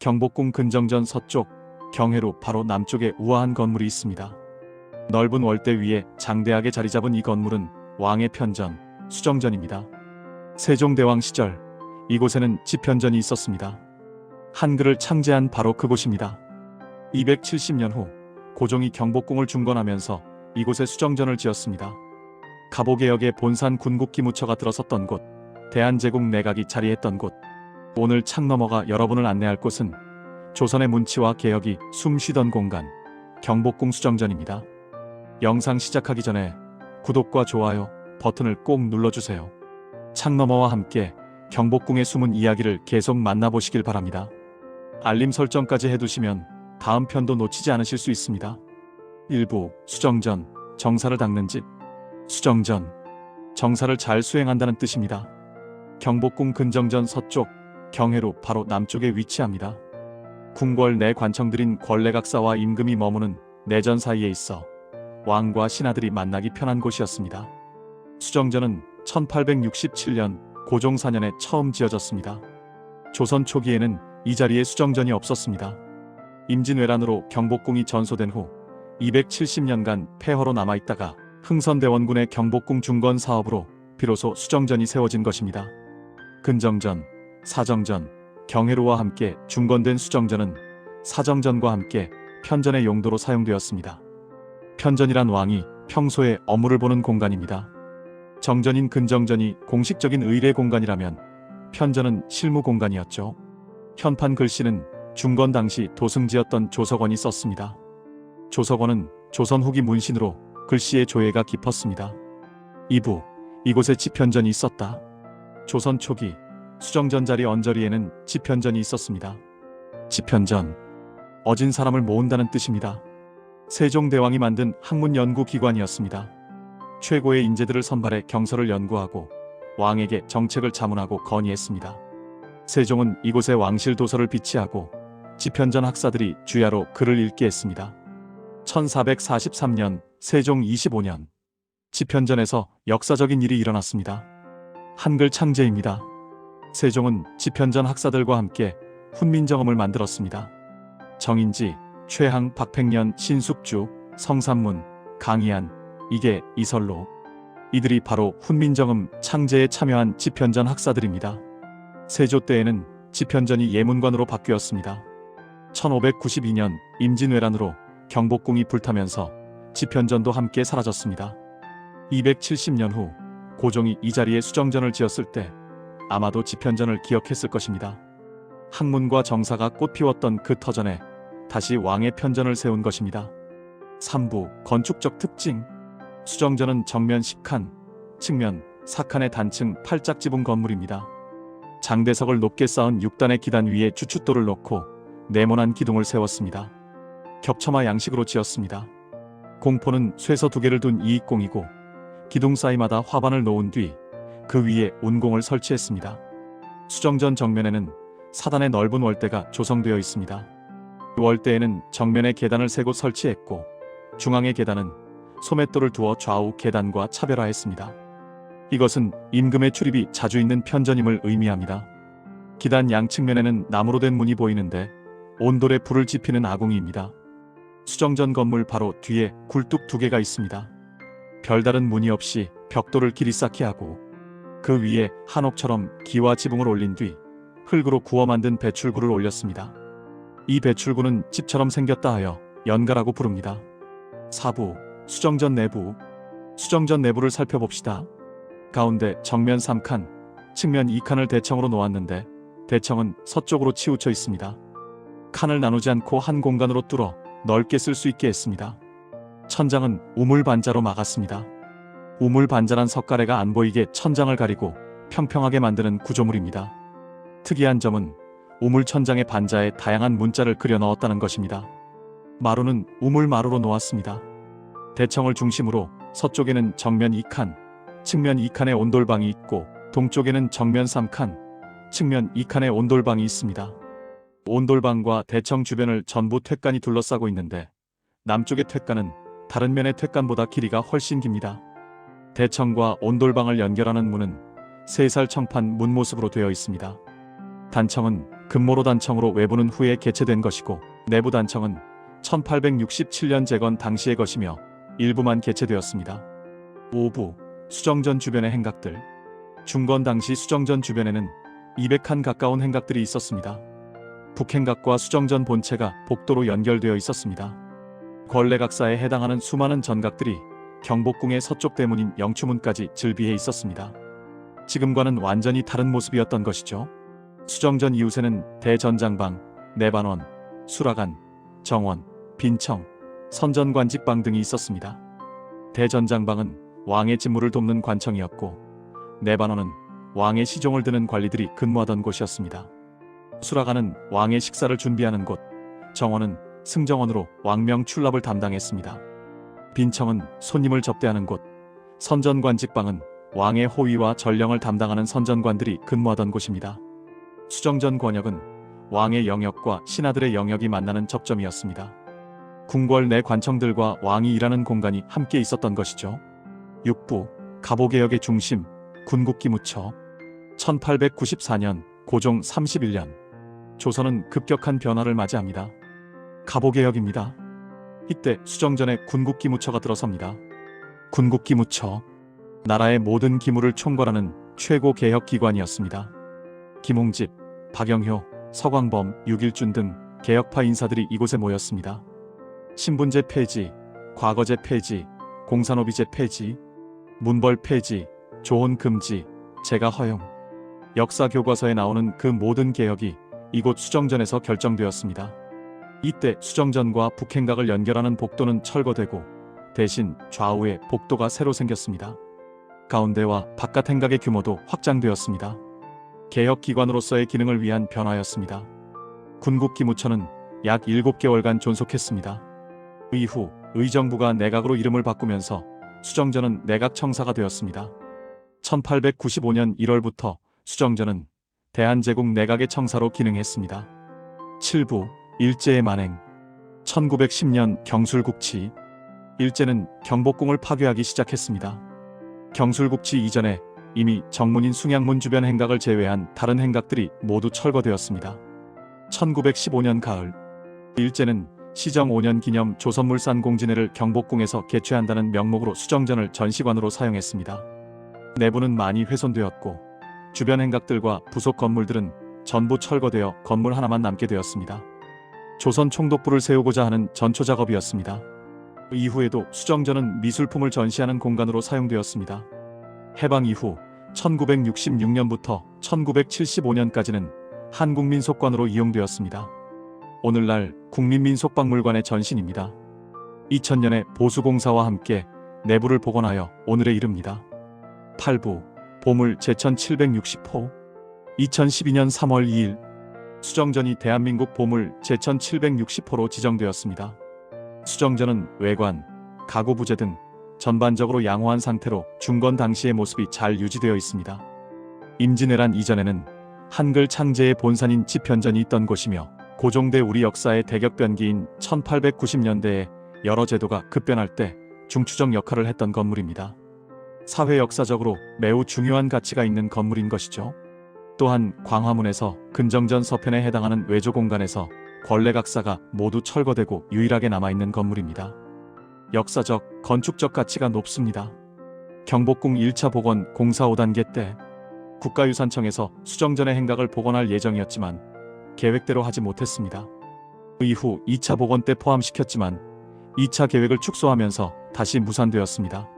경복궁 근정전 서쪽, 경회로 바로 남쪽에 우아한 건물이 있습니다. 넓은 월대 위에 장대하게 자리잡은 이 건물은 왕의 편전, 수정전입니다. 세종대왕 시절 이곳에는 집현전이 있었습니다. 한글을 창제한 바로 그곳입니다. 270년 후 고종이 경복궁을 중건하면서 이곳에 수정전을 지었습니다. 갑오개혁의 본산 군국기무처가 들어섰던 곳, 대한제국 내각이 자리했던 곳, 오늘 창 너머가 여러분을 안내할 곳은 조선의 문치와 개혁이 숨쉬던 공간, 경복궁 수정전입니다. 영상 시작하기 전에 구독과 좋아요 버튼을 꼭 눌러주세요. 창 너머와 함께 경복궁의 숨은 이야기를 계속 만나보시길 바랍니다. 알림 설정까지 해두시면 다음 편도 놓치지 않으실 수 있습니다. 1부 수정전, 정사를 닦는 집. 수정전, 정사를 잘 수행한다는 뜻입니다. 경복궁 근정전 서쪽, 경회로 바로 남쪽에 위치합니다. 궁궐 내 관청들인 권례각사와 임금이 머무는 내전 사이에 있어 왕과 신하들이 만나기 편한 곳이었습니다. 수정전은 1867년 고종 4년에 처음 지어졌습니다. 조선 초기에는 이 자리에 수정전이 없었습니다. 임진왜란으로 경복궁이 전소된 후 270년간 폐허로 남아있다가 흥선대원군의 경복궁 중건 사업으로 비로소 수정전이 세워진 것입니다. 근정전, 사정전, 경회로와 함께 중건된 수정전은 사정전과 함께 편전의 용도로 사용되었습니다. 편전이란 왕이 평소에 업무를 보는 공간입니다. 정전인 근정전이 공식적인 의례 공간이라면 편전은 실무 공간이었죠. 현판 글씨는 중건 당시 도승지였던 조석원이 썼습니다. 조석원은 조선 후기 문신으로 글씨의 조예가 깊었습니다. 2부, 이곳에 집현전이 있었다. 조선 초기 수정전 자리 언저리에는 집현전이 있었습니다. 집현전, 어진 사람을 모은다는 뜻입니다. 세종대왕이 만든 학문연구기관이었습니다. 최고의 인재들을 선발해 경서를 연구하고 왕에게 정책을 자문하고 건의했습니다. 세종은 이곳에 왕실 도서를 비치하고 집현전 학사들이 주야로 글을 읽게 했습니다. 1443년 세종 25년 집현전에서 역사적인 일이 일어났습니다. 한글 창제입니다. 세종은 집현전 학사들과 함께 훈민정음을 만들었습니다. 정인지, 최항, 박팽년, 신숙주, 성삼문, 강희안, 이계, 이설로, 이들이 바로 훈민정음 창제에 참여한 집현전 학사들입니다. 세조 때에는 집현전이 예문관으로 바뀌었습니다. 1592년 임진왜란으로 경복궁이 불타면서 집현전도 함께 사라졌습니다. 270년 후 고종이 이 자리에 수정전을 지었을 때 아마도 집현전을 기억했을 것입니다. 학문과 정사가 꽃피웠던 그 터전에 다시 왕의 편전을 세운 것입니다. 3부 건축적 특징. 수정전은 정면 10칸, 측면 4칸의 단층 8짝 지붕 건물입니다. 장대석을 높게 쌓은 6단의 기단 위에 주춧돌을 놓고 네모난 기둥을 세웠습니다. 겹쳐마 양식으로 지었습니다. 공포는 쇠서 2개를 둔 이익공이고 기둥 사이마다 화반을 놓은 뒤 그 위에 운공을 설치했습니다. 수정전 정면에는 4단의 넓은 월대가 조성되어 있습니다. 월대에는 정면에 계단을 3곳 설치했고 중앙의 계단은 소맷돌을 두어 좌우 계단과 차별화했습니다. 이것은 임금의 출입이 자주 있는 편전임을 의미합니다. 기단 양측면에는 나무로 된 문이 보이는데 온돌에 불을 지피는 아궁이입니다. 수정전 건물 바로 뒤에 굴뚝 2개가 있습니다. 별다른 문이 없이 벽돌을 길이 쌓게 하고 그 위에 한옥처럼 기와 지붕을 올린 뒤 흙으로 구워 만든 배출구를 올렸습니다. 이 배출구는 집처럼 생겼다 하여 연가라고 부릅니다. 4부 수정전 내부. 수정전 내부를 살펴봅시다. 가운데 정면 3칸, 측면 2칸을 대청으로 놓았는데 대청은 서쪽으로 치우쳐 있습니다. 칸을 나누지 않고 한 공간으로 뚫어 넓게 쓸 수 있게 했습니다. 천장은 우물반자로 막았습니다. 우물반자란 석가래가 안 보이게 천장을 가리고 평평하게 만드는 구조물입니다. 특이한 점은 우물천장의 반자에 다양한 문자를 그려 넣었다는 것입니다. 마루는 우물마루로 놓았습니다. 대청을 중심으로 서쪽에는 정면 2칸, 측면 2칸의 온돌방이 있고 동쪽에는 정면 3칸, 측면 2칸의 온돌방이 있습니다. 온돌방과 대청 주변을 전부 퇴간이 둘러싸고 있는데 남쪽의 퇴간은 다른 면의 퇴간보다 길이가 훨씬 깁니다. 대청과 온돌방을 연결하는 문은 3살 청판 문 모습으로 되어 있습니다. 단청은 금모로 단청으로 외부는 후에 개체된 것이고 내부 단청은 1867년 재건 당시의 것이며 일부만 개체되었습니다. 5부 수정전 주변의 행각들. 중건 당시 수정전 주변에는 200칸 가까운 행각들이 있었습니다. 북행각과 수정전 본체가 복도로 연결되어 있었습니다. 권례각사에 해당하는 수많은 전각들이 경복궁의 서쪽 대문인 영추문까지 즐비해 있었습니다. 지금과는 완전히 다른 모습이었던 것이죠. 수정전 이웃에는 대전장방, 내반원, 수라간, 정원, 빈청, 선전관직방 등이 있었습니다. 대전장방은 왕의 직무를 돕는 관청이었고 내반원은 왕의 시종을 드는 관리들이 근무하던 곳이었습니다. 수라간은 왕의 식사를 준비하는 곳, 정원은 승정원으로 왕명 출납을 담당했습니다. 빈청은 손님을 접대하는 곳, 선전관직방은 왕의 호위와 전령을 담당하는 선전관들이 근무하던 곳입니다. 수정전 권역은 왕의 영역과 신하들의 영역이 만나는 접점이었습니다. 궁궐 내 관청들과 왕이 일하는 공간이 함께 있었던 것이죠. 6부 갑오개혁의 중심 군국기무처. 1894년 고종 31년 조선은 급격한 변화를 맞이합니다. 갑오개혁입니다. 이때 수정전에 군국기무처가 들어섭니다. 군국기무처, 나라의 모든 기무를 총괄하는 최고 개혁기관이었습니다. 김홍집, 박영효, 서광범, 육일준 등 개혁파 인사들이 이곳에 모였습니다. 신분제 폐지, 과거제 폐지, 공산노비제 폐지, 문벌 폐지, 조혼 금지, 재가 허용. 역사 교과서에 나오는 그 모든 개혁이 이곳 수정전에서 결정되었습니다. 이때 수정전과 북행각을 연결하는 복도는 철거되고 대신 좌우에 복도가 새로 생겼습니다. 가운데와 바깥 행각의 규모도 확장되었습니다. 개혁기관으로서의 기능을 위한 변화였습니다. 군국기무처는 약 7개월간 존속했습니다. 이후 의정부가 내각으로 이름을 바꾸면서 수정전은 내각청사가 되었습니다. 1895년 1월부터 수정전은 대한제국 내각의 청사로 기능했습니다. 7부 일제의 만행. 1910년 경술국치. 일제는 경복궁을 파괴하기 시작했습니다. 경술국치 이전에 이미 정문인 숭양문 주변 행각을 제외한 다른 행각들이 모두 철거되었습니다. 1915년 가을 일제는 시정 5년 기념 조선물산 공진회를 경복궁에서 개최한다는 명목으로 수정전을 전시관으로 사용했습니다. 내부는 많이 훼손되었고 주변 행각들과 부속 건물들은 전부 철거되어 건물 하나만 남게 되었습니다. 조선 총독부를 세우고자 하는 전초 작업이었습니다. 이후에도 수정전은 미술품을 전시하는 공간으로 사용되었습니다. 해방 이후 1966년부터 1975년까지는 한국민속관으로 이용되었습니다. 오늘날 국민민속박물관의 전신입니다. 2000년에 보수공사와 함께 내부를 복원하여 오늘에 이릅니다. 8부 보물 제1760호. 2012년 3월 2일 수정전이 대한민국 보물 제1760호로 지정되었습니다. 수정전은 외관, 가구 부재 등 전반적으로 양호한 상태로 중건 당시의 모습이 잘 유지되어 있습니다. 임진왜란 이전에는 한글 창제의 본산인 지편전이 있던 곳이며 고종대 우리 역사의 대격변기인 1890년대에 여러 제도가 급변할 때 중추적 역할을 했던 건물입니다. 사회 역사적으로 매우 중요한 가치가 있는 건물인 것이죠. 또한 광화문에서 근정전 서편에 해당하는 외조 공간에서 권례각사가 모두 철거되고 유일하게 남아있는 건물입니다. 역사적, 건축적 가치가 높습니다. 경복궁 1차 복원 공사 5단계 때 국가유산청에서 수정전의 행각을 복원할 예정이었지만 계획대로 하지 못했습니다. 이후 2차 복원 때 포함시켰지만 2차 계획을 축소하면서 다시 무산되었습니다.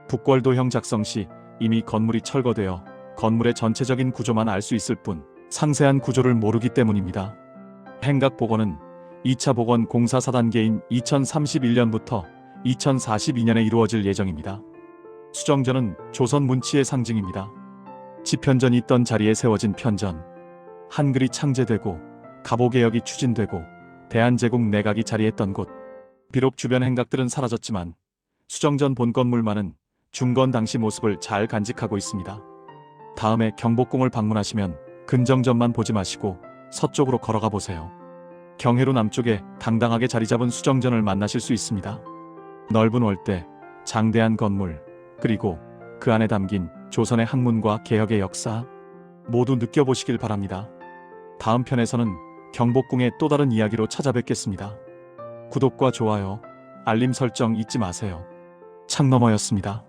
북궐도형 작성 시 이미 건물이 철거되어 건물의 전체적인 구조만 알 수 있을 뿐 상세한 구조를 모르기 때문입니다. 행각 복원은 2차 복원 공사 4단계인 2031년부터 2042년에 이루어질 예정입니다. 수정전은 조선 문치의 상징입니다. 지편전이 있던 자리에 세워진 편전, 한글이 창제되고 갑오개혁이 추진되고 대한제국 내각이 자리했던 곳. 비록 주변 행각들은 사라졌지만 수정전 본 건물만은 중건 당시 모습을 잘 간직하고 있습니다. 다음에 경복궁을 방문하시면 근정전만 보지 마시고 서쪽으로 걸어가 보세요. 경회로 남쪽에 당당하게 자리 잡은 수정전을 만나실 수 있습니다. 넓은 월대, 장대한 건물, 그리고 그 안에 담긴 조선의 학문과 개혁의 역사 모두 느껴보시길 바랍니다. 다음 편에서는 경복궁의 또 다른 이야기로 찾아뵙겠습니다. 구독과 좋아요, 알림 설정 잊지 마세요. 창너머였습니다.